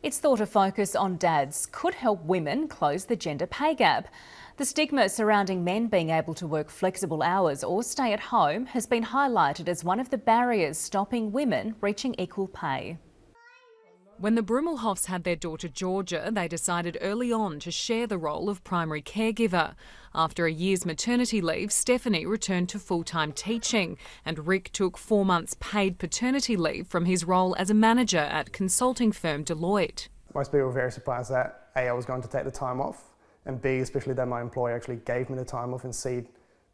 It's thought a focus on dads could help women close the gender pay gap. The stigma surrounding men being able to work flexible hours or stay at home has been highlighted as one of the barriers stopping women reaching equal pay. When the Brumelhofs had their daughter Georgia, they decided early on to share the role of primary caregiver. After a year's maternity leave, Stephanie returned to full-time teaching and Rick took 4 months paid paternity leave from his role as a manager at consulting firm Deloitte. Most people were very surprised that A, I was going to take the time off, and B, especially that my employer actually gave me the time off, and C,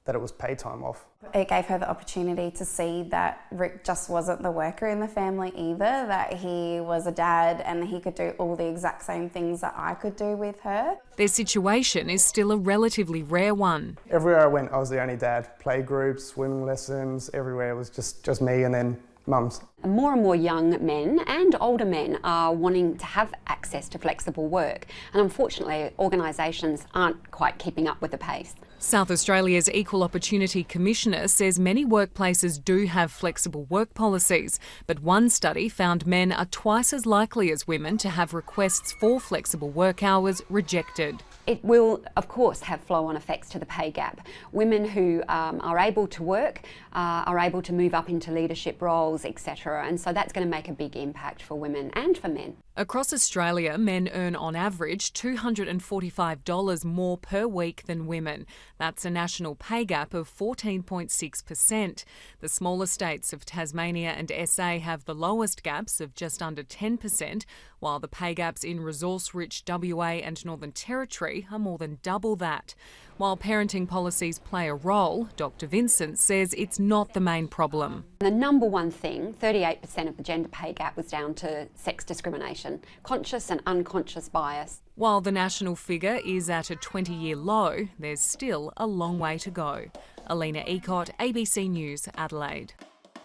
that it was paid time off. It gave her the opportunity to see that Rick just wasn't the worker in the family either, that he was a dad and he could do all the exact same things that I could do with her. Their situation is still a relatively rare one. Everywhere I went, I was the only dad. Play groups, swimming lessons, everywhere it was just me and then mums. More and more young men and older men are wanting to have access to flexible work, and unfortunately organisations aren't quite keeping up with the pace. South Australia's Equal Opportunity Commissioner says many workplaces do have flexible work policies, but one study found men are twice as likely as women to have requests for flexible work hours rejected. It will, of course, have flow-on effects to the pay gap. Women who are able to work are able to move up into leadership roles, etc. And so that's going to make a big impact for women and for men. Across Australia, men earn on average $245 more per week than women. That's a national pay gap of 14.6%. The smaller states of Tasmania and SA have the lowest gaps of just under 10%, while the pay gaps in resource-rich WA and Northern Territory are more than double that. While parenting policies play a role, Dr Vincent says it's not the main problem. The number one thing, 38% of the gender pay gap, was down to sex discrimination, conscious and unconscious bias. While the national figure is at a 20-year low, there's still a long way to go. Alina Eacott, ABC News, Adelaide.